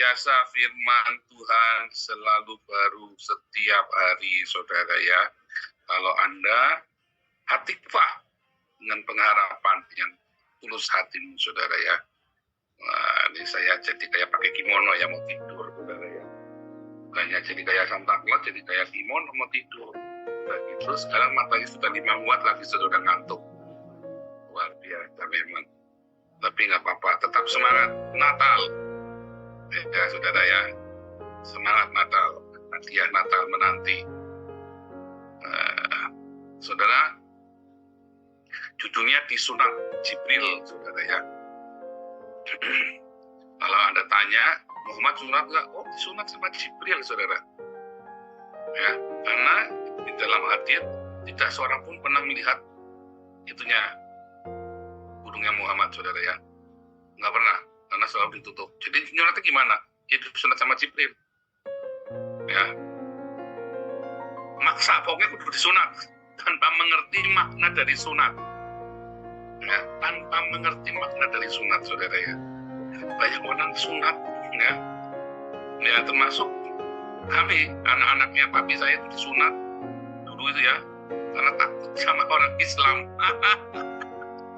biasa firman Tuhan selalu baru setiap hari, saudara ya. Kalau Anda hatikfah dengan pengharapan yang tulus hatimu, saudara ya. Wah, ini saya jadi kayak pakai kimono ya, mau tidur, saudara ya. Bukannya jadi kayak Santa Claus, jadi kayak kimono mau tidur. Nah, gitu. Sekarang matanya sudah 5 watt lagi, sudah ngantuk. Luar biasa memang. Tapi nggak apa-apa, tetap semangat Natal. Ya, saudara ya. Semangat Natal. Hadiah Natal menanti. Saudara, cucunya disunat Jibril, saudara ya. Kalau Anda tanya, Muhammad sunat nggak? Oh, disunat sama Jibril, saudara. Ya, karena di dalam hadits tidak seorang pun pernah melihat itunya burungnya Muhammad, saudara ya. Nggak pernah, karena selalu ditutup. Jadi nyunatnya gimana? Ya disunat sama Jibril. Ya, maksa pokoknya kudu disunat tanpa mengerti makna dari sunat. Ya, tanpa mengerti makna dari sunat, saudara ya. Banyak orang sunat, ya termasuk kami, anak-anaknya papi saya itu disunat dulu itu ya, karena takut sama orang Islam.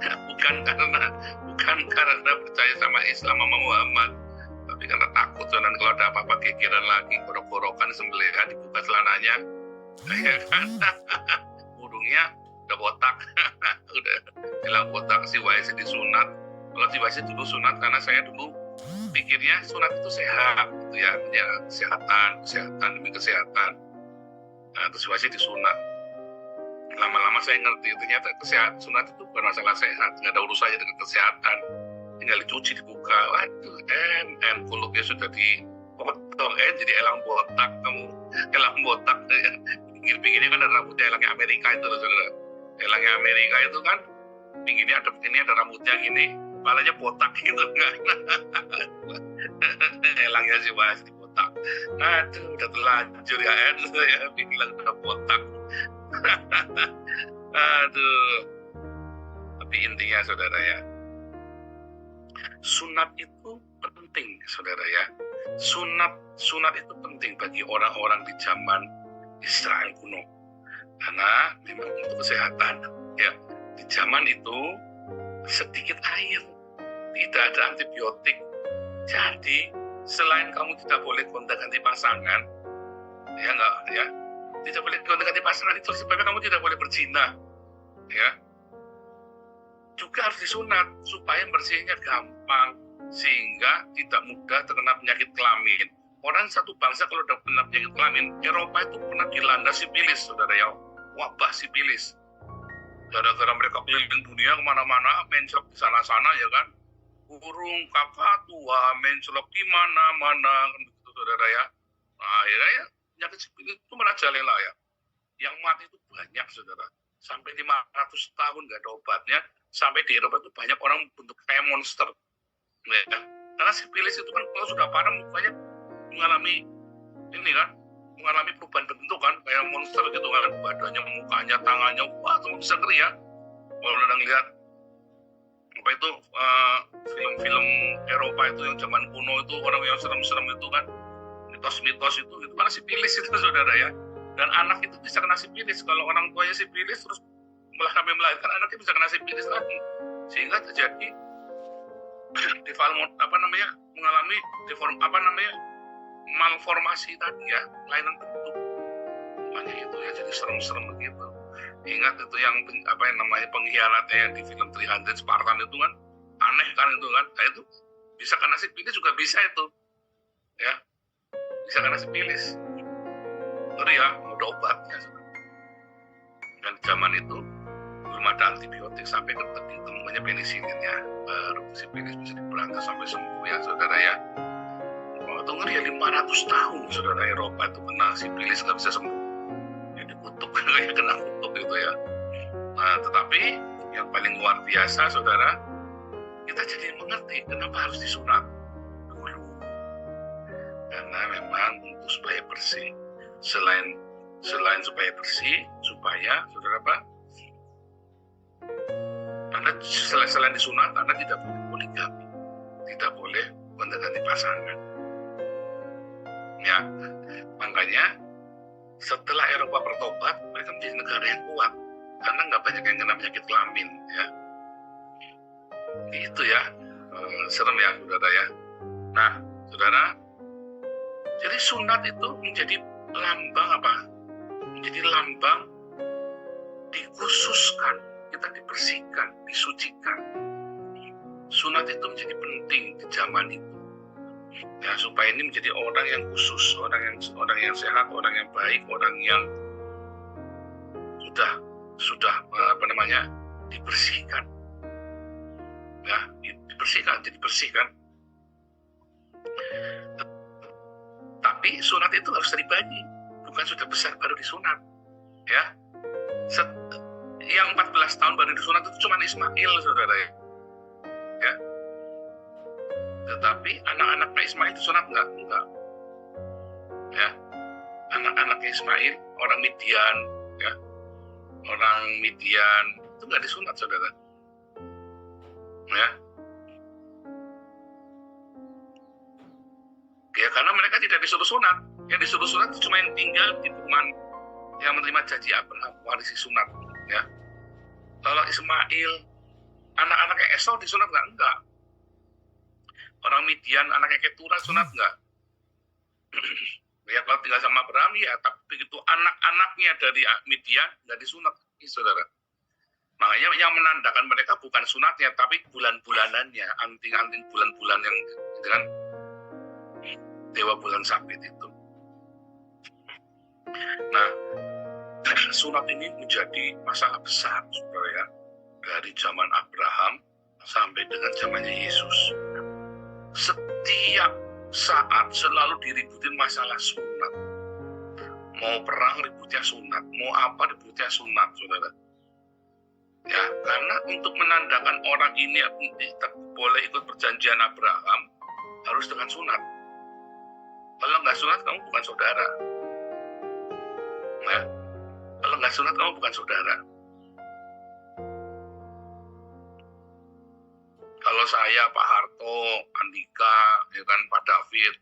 bukan karena percaya sama Islam sama Muhammad, tapi karena takut. Dan kalau ada apa-apa gegeran lagi, gorok-gorokan, sembelihan, dibuka celananya, ya kan, burungnya udah botak. Udah bilang botak, si YC disunat. Kalau si YC dulu sunat, karena saya dulu pikirnya sunat itu sehat gitu ya, kesehatan demi kesehatan. Nah, terus YC disunat. Lama-lama saya ngerti, ternyata sunat itu bukan masalah sehat, nggak ada urusannya dengan kesehatan. Tinggal dicuci, dibuka, waduh, kulupnya sudah dipotong, jadi elang botak. Kamu elang botak, ya. Pinggir-pinggirnya kan ada rambutnya, elangnya Amerika itu loh, saudara. Elangnya Amerika itu kan pinggirnya ada rambutnya gini, kepalanya botak gitu kan. Elangnya sih masih botak. Aduh, udah terlanjur ya, bilang udah botak. Aduh. Tapi intinya, saudara ya, sunat itu penting, saudara ya. Sunat itu penting bagi orang-orang di zaman Israel kuno, karena memang untuk kesehatan ya. Di zaman itu sedikit air, tidak ada antibiotik. Jadi selain kamu tidak boleh gonta-ganti pasangan, tidak boleh gonta-ganti pasangan, itu sebabnya kamu tidak boleh berzina, ya. Juga harus disunat supaya bersihnya gampang, sehingga tidak mudah terkena penyakit kelamin. Orang satu bangsa kalau udah kena penyakit kelamin, Eropa itu pernah dilanda sipilis, saudara ya, wabah sipilis. Gara-gara mereka keliling dunia kemana-mana, mencelok di sana-sana ya kan, burung kakatua mencelok di mana-mana, kan begitu, saudara ya. Nah, akhirnya ya penyakit sipilis itu merajalela ya. Yang mati itu banyak, saudara. Sampai 500 tahun nggak ada obatnya. Sampai di Eropa itu banyak orang bentuk kayak monster. Ya. Karena sipilis itu kan kalau sudah parah mukanya mengalami perubahan bentuk kan, kayak monster gitu kan, badannya, mukanya, tangannya, wah, kamu bisa ngeri ya. Kalau udah ngeliat apa itu film-film Eropa itu yang zaman kuno itu, orang yang serem-serem itu kan, mitos-mitos itu kan sipilis itu, saudara ya. Dan anak itu bisa kena sipilis kalau orang tuanya sipilis, terus malah sampai melahirkan anaknya bisa kena sipilis lagi, sehingga terjadi mengalami malformasi tadi ya, kelainan bentuk. Makanya itu ya jadi serem-serem begitu. Ingat itu yang pengkhianatnya yang di film 300 Spartan itu kan, aneh kan itu kan. Nah, itu bisa kena sipilis juga bisa itu, ya, bisa kena sipilis. Ngeri ya, udah obatnya. Dan zaman itu belum ada antibiotik, sampai ditemukannya penisilin ya, baru sipilis bisa diberantas sampai sembuh ya, saudara ya. Itu ngeri ya, 500 tahun, saudara, Eropa itu kena sipilis nggak bisa sembuh. Ya dikutuk, kayak kena kutuk itu ya. Nah, tetapi yang paling luar biasa, saudara, kita jadi mengerti kenapa harus disunat dulu. Karena memang untuk supaya bersih. Selain supaya bersih, supaya, saudara apa? Anda selain disunat, Anda tidak boleh poligami, tidak boleh gonta-ganti pasangan. Ya, makanya setelah Eropa bertobat, mereka menjadi negara yang kuat karena nggak banyak yang kena penyakit kelamin. Ya, itu ya, serem ya, saudara ya. Nah, saudara, jadi sunat itu menjadi lambang apa? Menjadi lambang dikhususkan, kita dibersihkan, disucikan. Sunat itu menjadi penting di zaman itu. Ya, supaya ini menjadi orang yang khusus, orang yang sehat, orang yang baik, orang yang sudah dibersihkan. Ya, dibersihkan. Tapi sunat itu harus dari bayi, bukan sudah besar baru disunat. Ya, yang 14 tahun baru disunat itu cuma Ismail, saudara ya. Ya. Tetapi anak-anaknya Ismail disunat enggak. Ya, anak-anaknya Ismail orang Midian, ya, orang Midian itu nggak disunat, saudara. Ya, karena mereka tidak disuruh sunat. Yang disuruh sunat itu cuma yang tinggal di perumahan yang menerima janji Abraham, warisi sunat. Ya, kalau Ismail, anak-anaknya Esau disunat enggak. Orang Midian, anaknya Ketura sunat enggak. Ya, kalau tinggal sama Abraham ya, tapi begitu anak-anaknya dari Midian nggak disunat, saudara. Makanya yang menandakan mereka bukan sunatnya, tapi bulan-bulanannya, anting-anting bulan-bulan yang dengan dewa bulan sabit itu. Nah, sunat ini menjadi masalah besar, saudara ya, dari zaman Abraham sampai dengan zamannya Yesus. Setiap saat selalu diributin masalah sunat. Mau perang ributnya sunat, mau apa ributnya sunat, saudara. Ya, karena untuk menandakan orang ini boleh ikut perjanjian Abraham harus dengan sunat. Kalau nggak sunat kamu bukan saudara. Ya, kalau nggak sunat kamu bukan saudara. Kalau saya, Pak Harto, Andika, ya kan, Pak David,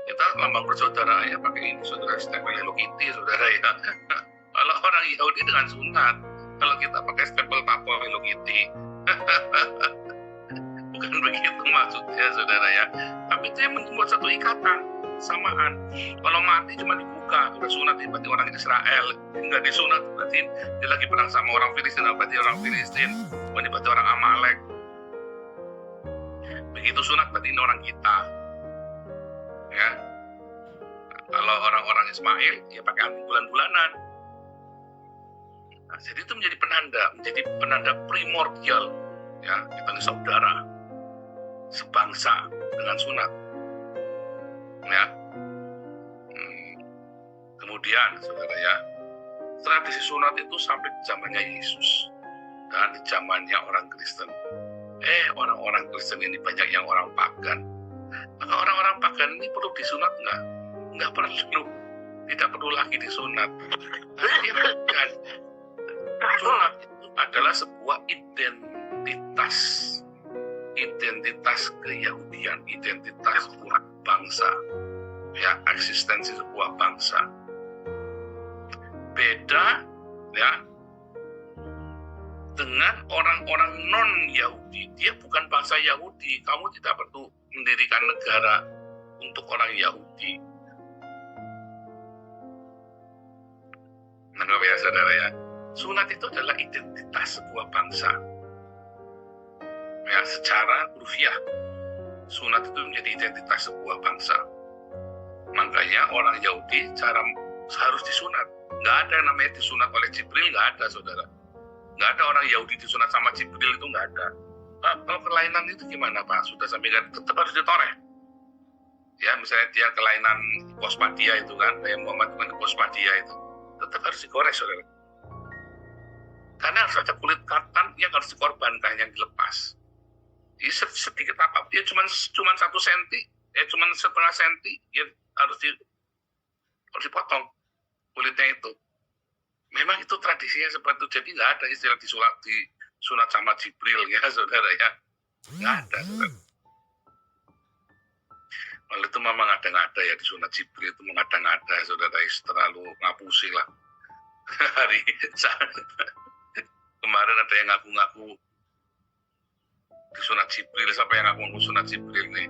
kita lambang persaudaraannya pakai ini, saudara, stempel Hello Kitty, saudara ya. Kalau orang Yahudi dengan sunat, kalau kita pakai stempel tato Hello Kitty, bukan begitu maksudnya, saudara ya. Tapi itu yang membuat satu ikatan, samaan. Kalau mati cuma dibuka, udah sunat, berarti orang Israel, nggak disunat, berarti dia lagi perang sama orang Filistin, berarti orang Filistin, berarti orang Amalek. Begitu sunat berarti ini orang kita. Ya. Kalau orang-orang Ismail ya pakai anting bulan-bulanan. Nah, jadi itu menjadi penanda primordial, ya, kita ini saudara sebangsa dengan sunat. Ya. Kemudian, saudara ya, tradisi sunat itu sampai di zamannya Yesus dan di zamannya orang Kristen. Orang-orang Kristen ini banyak yang orang pagan. Maka orang-orang pagan ini perlu disunat enggak? Enggak perlu. Tidak perlu lagi disunat. Karena dia pagan. Sunat itu adalah sebuah identitas keyahudian, identitas sebuah bangsa. Ya, eksistensi sebuah bangsa. Beda, ya, dengan orang-orang non-Yahudi. Dia bukan bangsa Yahudi. Kamu tidak perlu mendirikan negara untuk orang Yahudi. Nah, ya, saudara ya, sunat itu adalah identitas sebuah bangsa. Ya, secara rufiah, sunat itu menjadi identitas sebuah bangsa. Makanya orang Yahudi harus disunat. Nggak ada yang namanya disunat oleh Jibril, nggak ada, saudara. Nggak ada orang Yahudi disunat sama Jibril, itu nggak ada. Kalau kelainan itu gimana, Pak? Sudah sampai kan tetap harus ditoreh. Ya, misalnya dia kelainan hipospadia itu kan, kayak Muhammad dengan hipospadia itu, tetap harus digores, saudara. Karena harus ada kulit katan yang harus dikorbankan, yang dilepas. Jadi sedikit apa, dia cuma 1 senti, cuma setengah senti, ya harus dipotong kulitnya itu. Memang itu tradisinya seperti itu. Jadi nggak ada istilah disunat sama Jibril, ya, saudara ya. Nggak ada, saudara. Kalau itu memang ngada-ngada ya, di sunat Jibril itu mengada-ngada, saudara, terlalu ngapusi lah. Hari kemarin ada yang ngaku-ngaku di sunat Jibril, siapa yang ngaku sunat Jibril nih?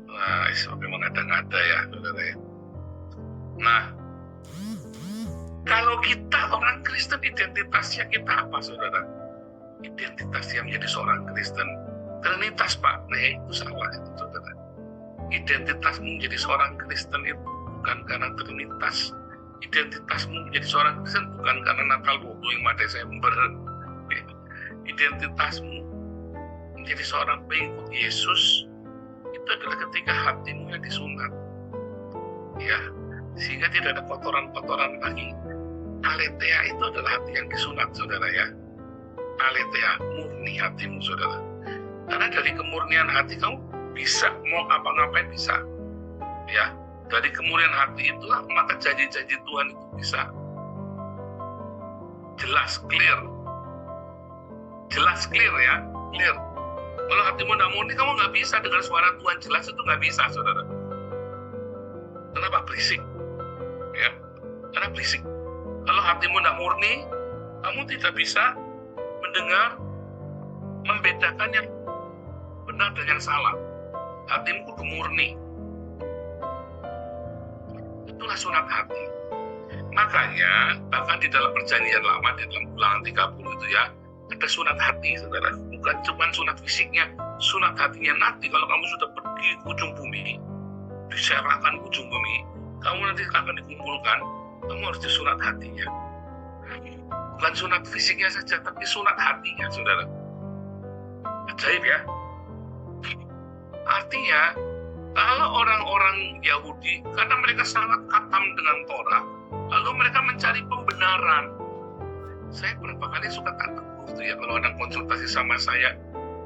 Wah, memang ngada-ngada ya, saudara ya. Nah, kalau kita orang Kristen, identitasnya kita apa, saudara? Identitasnya menjadi seorang Kristen Trinitas, Pak. Nah, itu salah itu, saudara. Identitasmu menjadi seorang Kristen itu bukan karena Trinitas. Identitasmu menjadi seorang Kristen bukan karena Natal 25 Desember. Identitasmu menjadi seorang pengikut Yesus itu adalah ketika hatimu yang disunat, ya, sehingga tidak ada kotoran-kotoran lagi. Aletheia itu adalah hati yang disunat, saudara ya. Aletheia, murni hatimu, saudara. Karena dari kemurnian hati kamu bisa mau apa-ngapain bisa, ya. Dari kemurnian hati itulah maka janji-janji Tuhan itu bisa jelas, clear ya, clear. Kalau hatimu tidak murni, kamu nggak bisa dengar suara Tuhan jelas, itu nggak bisa, saudara. Kenapa? Berisik, ya. Karena berisik. Kalau hatimu tidak murni, kamu tidak bisa mendengar, membedakan yang benar dan yang salah. Hatimu kudu murni. Itulah sunat hati. Makanya bahkan di dalam perjanjian lama, di dalam Ulangan 30 itu ya, ada sunat hati, saudara. Bukan cuma sunat fisiknya, sunat hatinya. Nanti kalau kamu sudah pergi ke ujung bumi, diserahkan ke ujung bumi, kamu nanti akan dikumpulkan, kamu harus disunat hatinya. Bukan sunat fisiknya saja, tapi sunat hatinya, saudara. Ajaib ya. Artinya, kalau orang-orang Yahudi, karena mereka sangat katam dengan Torah, lalu mereka mencari pembenaran. Saya beberapa kali suka tak tegur itu ya, kalau orang konsultasi sama saya,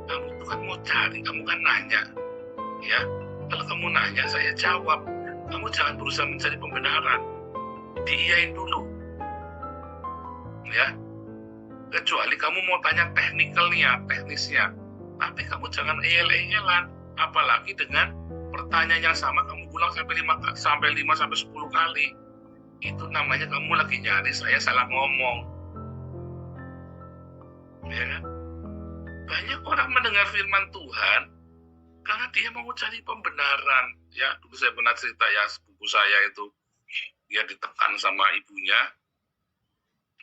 kamu itu kan mau cari, kamu kan nanya, ya. Kalau kamu nanya, saya jawab. Kamu jangan berusaha mencari pembenaran, diiyain dulu, ya. Kecuali kamu mau tanya teknisnya, tapi kamu jangan eyel-eyelan, apalagi dengan pertanyaan yang sama kamu ulang sampai 5-10 kali. Itu namanya kamu lagi nyari saya salah ngomong. Ya. Banyak orang mendengar firman Tuhan karena dia mau cari pembenaran. Ya, dulu saya pernah cerita ya, sepupu saya itu dia ditekan sama ibunya,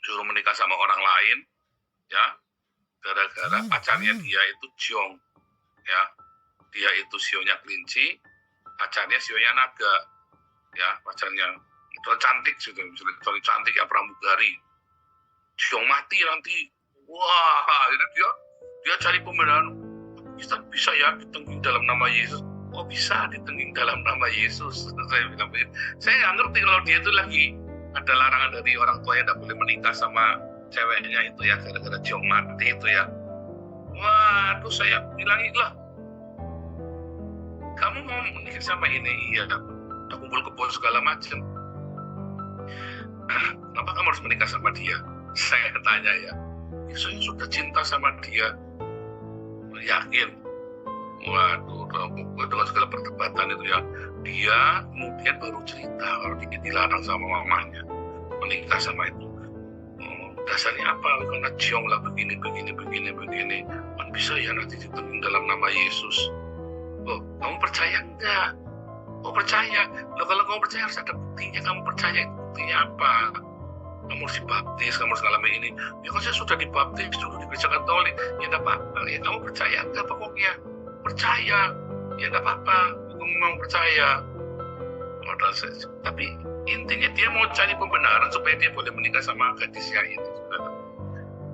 suruh menikah sama orang lain, ya, gara-gara pacarnya dia itu ciong, ya, dia itu sionya kelinci, pacarnya sionya naga, ya, pacarnya itu cantik sudah, misalnya cantik ya, pramugari, ciong mati nanti, wah, itu dia cari pembenaran, bisa ya ditengging dalam nama Yesus. Oh bisa ditengging dalam nama Yesus. Saya bilang, saya nggak ngerti kalau dia itu lagi ada larangan dari orang tuanya tidak boleh menikah sama ceweknya itu ya, gara-gara ciong mati itu ya. Waduh, saya bilangin lah, kamu mau menikah sama ini, iya, udah kumpul kebun segala macam. Kenapa kamu harus menikah sama dia? Saya tanya ya, saya sudah cinta sama dia. Yakin? Waduh, dengan segala perdebatan itu ya, dia kemudian baru cerita kalau dia dilarang sama mamanya menikah sama itu. Dasarnya apa? Karena ciong lah begini. Kan bisa ya nanti ditengging dalam nama Yesus. Oh, kamu percaya enggak? Oh percaya. Loh, kalau kamu percaya harus ada buktinya. Kamu percaya, buktinya apa? Kamu harus dibaptis, kamu harus ngalamin ini. Ya kan saya sudah dibaptis dulu di gereja Katolik. Ya enggak apa-apa. Ya kamu percaya enggak pokoknya? Percaya. Ya enggak apa-apa. Kamu mau percaya. Tapi intinya dia mau cari pembenaran supaya dia boleh menikah sama gadisnya ini.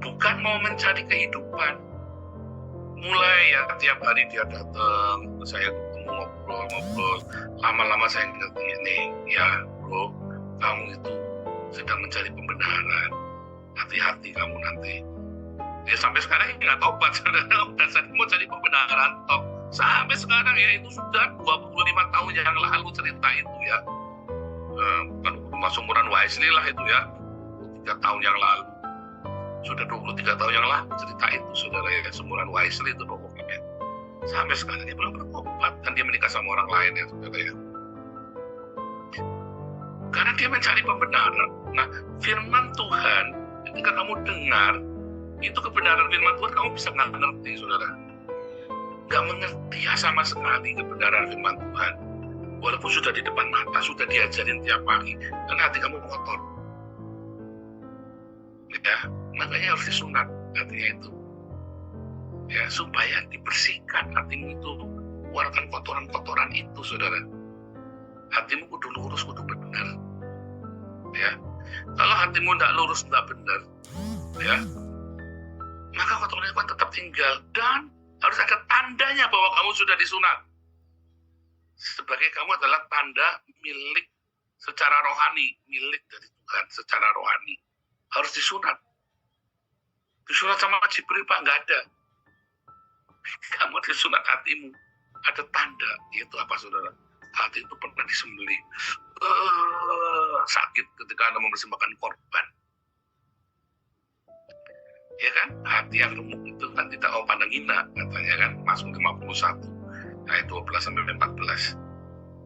Bukan mau mencari kehidupan. Mulai ya tiap hari dia datang, saya ketemu ngobrol, lama-lama saya ngerti nih, ya bro, kamu itu sedang mencari pembenaran, hati-hati kamu nanti. Ya sampai sekarang nggak tobat, saudara, udah saya mau cari pembenaran, toh sampai sekarang ya itu sudah 25 tahun yang lalu cerita itu ya, bukan masuk umuran Wesley lah itu ya, 3 tahun yang lalu. Sudah 23 tahun yang lalu cerita itu, saudara ya, seumuran Wesley itu pokoknya. Sampai sekarang dia belum bertobat dan dia menikah sama orang lain ya saudara ya. Karena dia mencari pembenaran. Nah, firman Tuhan ketika kamu dengar itu kebenaran firman Tuhan, kamu bisa nggak ngerti saudara. Nggak mengerti ya sama sekali kebenaran firman Tuhan. Walaupun sudah di depan mata, sudah diajarin tiap pagi, dan hati kamu kotor. Ya, makanya harus disunat hatinya itu. Ya, supaya dibersihkan hatimu itu, keluarkan kotoran-kotoran itu, saudara. Hatimu kudu lurus, kudu benar. Ya, kalau hatimu tidak lurus, tidak benar, ya, maka kotoran itu kan tetap tinggal dan harus ada tandanya bahwa kamu sudah disunat. Sebagai kamu adalah tanda milik secara rohani, milik dari Tuhan secara rohani. Harus disunat. Disunat sama Jibril, Pak, nggak ada. Kamu disunat hatimu. Ada tanda, yaitu apa saudara? Hati itu pernah disembelih. Sakit ketika Anda mempersembahkan korban. Ya kan? Hati yang remuk itu kan tidak mau pandang hina, katanya kan. Mazmur 51, ayat 12-14.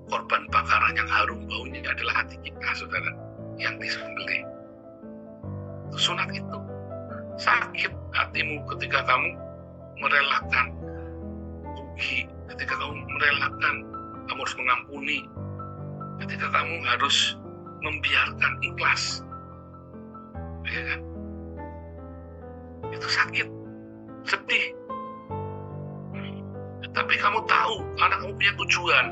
Korban bakaran yang harum baunya adalah hati kita, saudara, yang disembelih. Sunat itu sakit hatimu ketika kamu merelakan rugi, ketika kamu merelakan, kamu harus mengampuni, ketika kamu harus membiarkan ikhlas, ya kan? Itu sakit, sedih. Tapi kamu tahu, karena kamu punya tujuan.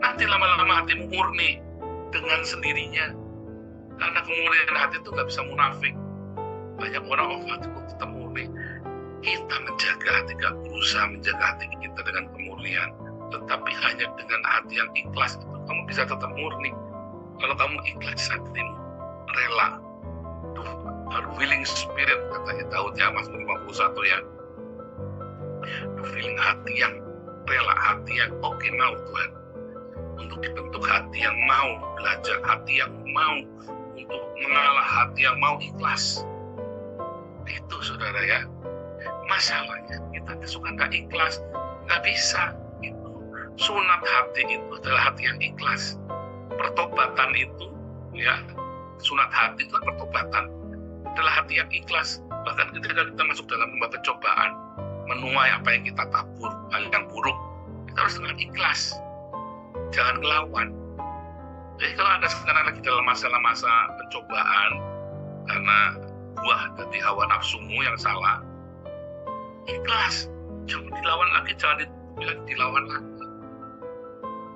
Nanti lama-lama hatimu murni dengan sendirinya. Karena kemurnian hati itu gak bisa munafik. Banyak orang, hatiku tetap murni. Kita menjaga hati, gak berusaha menjaga hati kita dengan kemurnian. Tetapi hanya dengan hati yang ikhlas itu kamu bisa tetap murni. Kalau kamu ikhlas hatimu, rela. A willing spirit, katanya Daud ya, Mazmur 51 ya. Feeling hati yang rela, hati yang oke mau Tuhan. Untuk dibentuk hati yang mau belajar, hati yang mau untuk mengalah, hati yang mau ikhlas. Itu saudara ya. Masalahnya kita suka nggak ikhlas, nggak bisa. Itu sunat hati itu adalah hati yang ikhlas. Pertobatan itu ya, sunat hati itu pertobatan adalah hati yang ikhlas. Bahkan ketika kita masuk dalam lembah pencobaan, menuai apa yang kita tabur, hal yang buruk, kita harus dengan ikhlas, jangan ngelawan. Jadi kalau Anda sekarang lagi dalam masa-masa pencobaan karena buah dari hawa nafsumu yang salah, ikhlas, jangan dilawan lagi, jangan dilawan lagi.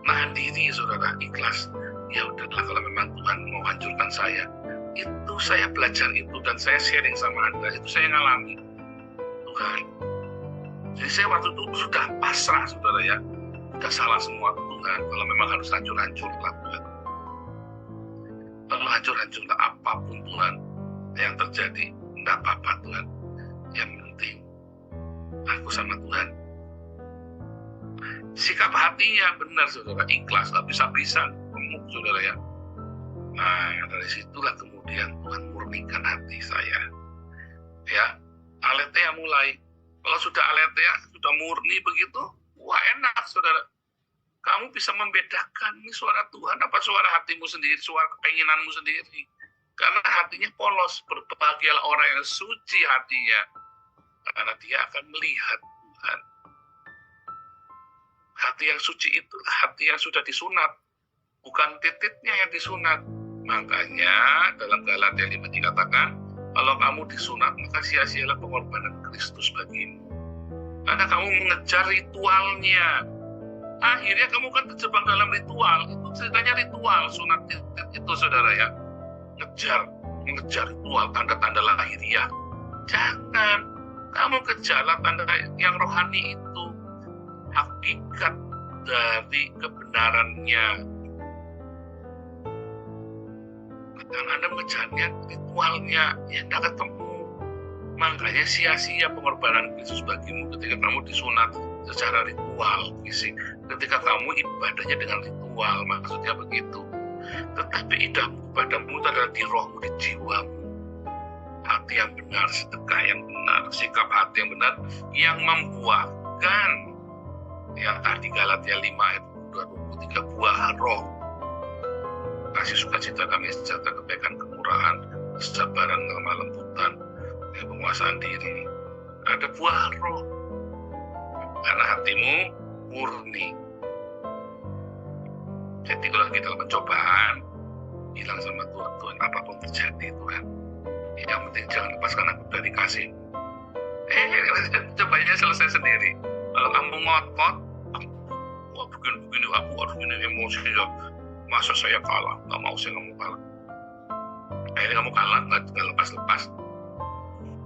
Nahan diri saudara, ikhlas. Ya udahlah, kalau memang Tuhan mau hancurkan saya, itu saya belajar itu dan saya sharing sama Anda, itu saya ngalami Tuhan. Jadi saya waktu itu sudah pasrah saudara ya, sudah salah semua Tuhan. Kalau memang harus hancur-hancur lah Tuhan, kalau hancur-hancur lah apapun Tuhan yang terjadi, enggak apa-apa Tuhan. Yang penting aku sama Tuhan. Sikap hatinya benar saudara, ikhlas, gak bisa-bisa remuk saudara ya. Nah dari situlah kemudian Tuhan murnikan hati saya. Ya, aletheia mulai. Kalau sudah aletheia, sudah murni begitu, wah enak saudara. Kamu bisa membedakan ini suara Tuhan apa suara hatimu sendiri, suara keinginanmu sendiri. Karena hatinya polos. Berbahagialah orang yang suci hatinya, karena dia akan melihat Tuhan. Hati yang suci itu hati yang sudah disunat, bukan titiknya yang disunat. Makanya dalam Galatia 5 dikatakan, kalau kamu disunat maka sia-sialah pengorbanan Kristus bagimu. Karena kamu mengejar ritualnya. Akhirnya kamu kan terjebak dalam ritual. Itu ceritanya ritual sunat itu saudara ya. Mengejar ritual, tanda-tanda lahiriah. Jangan. Kamu kejarlah tanda yang rohani itu. Hakikat dari kebenarannya. Kalau Anda mengejarnya, ritualnya, ya tidak ketemu. Makanya sia-sia pengorbanan Kristus bagimu ketika kamu disunat secara ritual fisik. Ketika kamu ibadahnya dengan ritual, maksudnya begitu. Tetapi idammu padamu adalah di rohmu, di jiwamu. Hati yang benar, sedekah yang benar, sikap hati yang benar, yang membuahkan Yang tadi Galatia 5 ayat 23, buah roh. Kasih sukacita, damai sejahtera, kebaikan, kemurahan, kesabaran, kelemah lembutan, penguasaan diri. Ada buah roh. Karena hatimu murni. Jadi kalau kita dalam pencobaan, bilang sama Tuhan, Tuhan apapun terjadi Tuhan, yang penting jangan lepaskan aku dari kasih. Cobanya selesai sendiri. Kalau kamu ngotot, wah begini aku harus gini, emosi ya. Masa saya kalah? Gak mau saya kamu kalah. Akhirnya kamu kalah, gak lepas-lepas.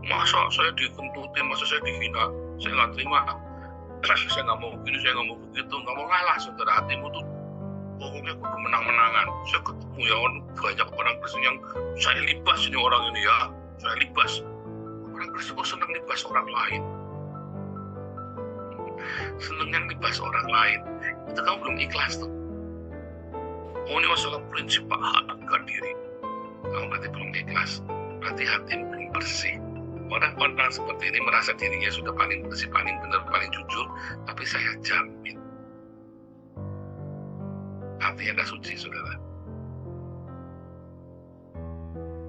Masa saya dikentutin, masa saya dihina, saya gak terima. Saya gak mau begini, saya gak mau begitu. Gak mau ngalah, saudara. Hatimu tuh pokoknya kudu menang-menangan. Saya ketemu ya banyak orang Kristen yang saya libas ini orang ini ya, saya libas. Orang Kristen kok senang libas orang lain, senang yang libas orang lain. Itu kamu belum ikhlas tuh. Oh, ini masalah prinsip harga diri. Kamu berarti belum ikhlas, berarti hatimu belum bersih. Orang-orang seperti ini merasa dirinya sudah paling bersih, paling benar, paling jujur, tapi saya jamin hatinya gak suci, saudara.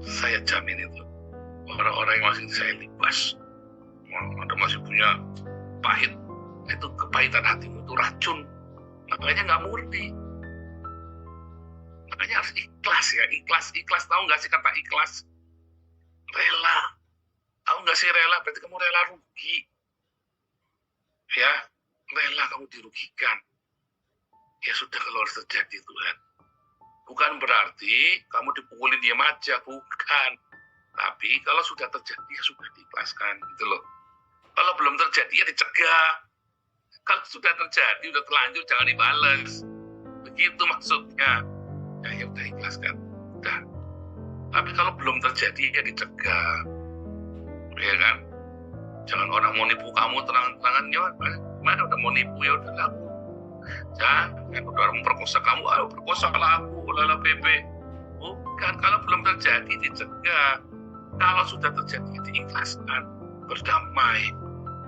Saya jamin itu. Orang-orang yang masih saya libas, ada masih punya pahit, itu kepahitan hatimu itu racun. Makanya gak murni. Makanya harus ikhlas ya, ikhlas. Tahu gak sih kata ikhlas? Rela. Tahu gak sih rela? Berarti kamu rela rugi. Ya, rela kamu dirugikan. Ya sudah, kalau harus terjadi Tuhan. Bukan berarti kamu dipukulin diam aja, bukan. Tapi kalau sudah terjadi ya sudah diikhlaskan, gitu loh. Kalau belum terjadi ya dicegah. Kalau sudah terjadi, udah terlanjur, jangan dibales. Begitu maksudnya. Ya udah ikhlaskan. Udah. Tapi kalau belum terjadi ya dicegah. Ya kan? Jangan orang mau nipu kamu terang-terangan, ya mana udah mau nipu, ya udah laku. Jangan udah memperkosa kamu, perkosalah aku, lala bebe. Bukan, kalau belum terjadi dicegah. Kalau sudah terjadi diikhlaskan, berdamai.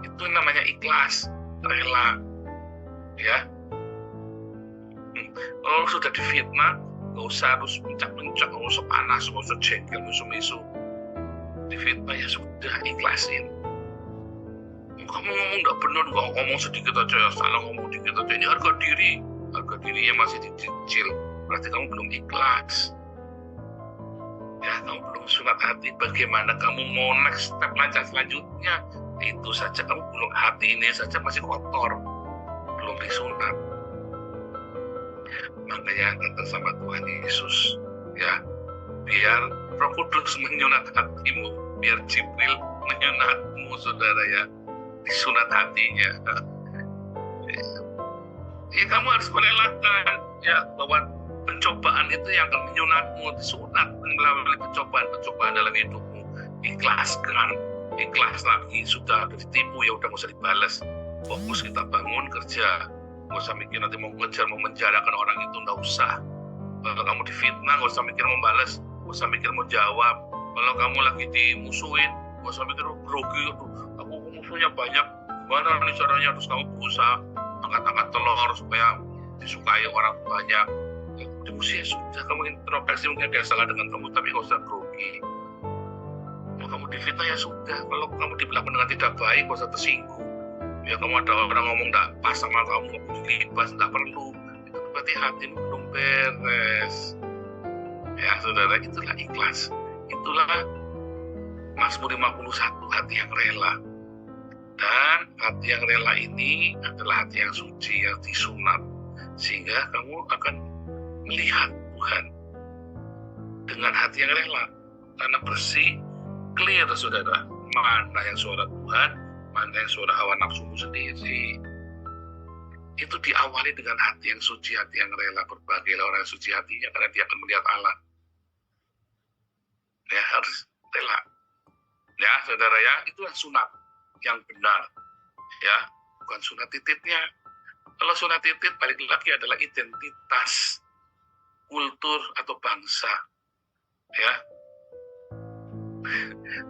Itu namanya ikhlas, rela. Ya. Kalau sudah difitnah, gak usah harus mencak-mencak, gak usah panas, gak usah jengkel, misu-misu. Difitnah ya sudah, ikhlasin. Kamu ngomong gak benar, gak ngomong sedikit aja, salah ngomong sedikit aja. Ini harga dirinya masih dicicil. Berarti kamu belum ikhlas. Ya, kamu belum sunat hati. Bagaimana kamu mau next step lancar selanjutnya? Itu saja kamu belum, hati ini saja masih kotor, belum disunat. Makanya datang sama Tuhan Yesus, ya, biar Roh Kudus menyunat hatimu, biar Jibril menyunatmu, saudara ya, disunat hatinya. Ya kamu harus merelakan ya bahwa pencobaan itu yang akan menyunatmu, disunat melalui pencobaan dalam hidupmu. Ikhlas lagi, sudah ditipu ya udah, nggak usah dibalas. Fokus kita bangun kerja, nggak usah mikir nanti mau ngejar, mau menjarakan orang itu, nggak usah. Kalau kamu difitnah, nggak usah mikir mau balas, nggak usah mikir mau jawab. Kalau kamu lagi dimusuhin, nggak usah mikir grogi, aku musuhnya banyak, gimana nih caranya? Terus kamu berusaha angkat-angkat telur supaya disukai orang banyak. Ya sudah, kamu introspeksi, mungkin ada salah dengan kamu, tapi nggak usah grogi. Kalau kamu difitnah ya sudah, kalau kamu diperlakukan dengan tidak baik, nggak usah tersinggung. Ya kamu ada orang ngomong nggak pas sama kamu, dilibas, nggak perlu. Itu berarti hatimu belum beres. Ya saudara, itulah ikhlas. Itulah Mazmur 51, hati yang rela. Dan hati yang rela ini adalah hati yang suci, yang disunat. Sehingga kamu akan melihat Tuhan dengan hati yang rela. Karena bersih, clear saudara. Mana yang suara Tuhan, mana yang suara hawa nafsumu sendiri. Itu diawali dengan hati yang suci, hati yang rela. Berbagailah orang yang suci hatinya, karena dia akan melihat Allah. Ya, harus rela. Ya, saudara ya, itulah sunat yang benar. Ya, bukan sunat titipnya. Kalau sunat titip, balik lagi adalah identitas, kultur atau bangsa. Ya.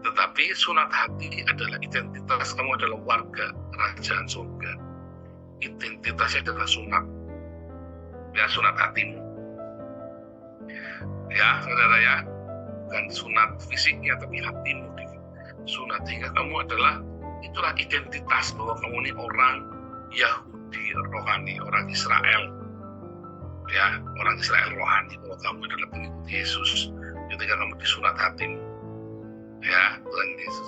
Tetapi sunat hati adalah identitas kamu, adalah warga kerajaan surga. identitasnya adalah sunat. Ya, sunat hatimu. Ya, saudara ya, bukan sunat fisiknya, tapi hatimu sunat. Sehingga kamu adalah, itulah identitas bahwa kamu ini orang Yahudi rohani, orang Israel. Ya, orang Israel rohani, bahwa kamu adalah pengikut Yesus ketika kamu disunat hatimu. Ya, Tuhan Yesus.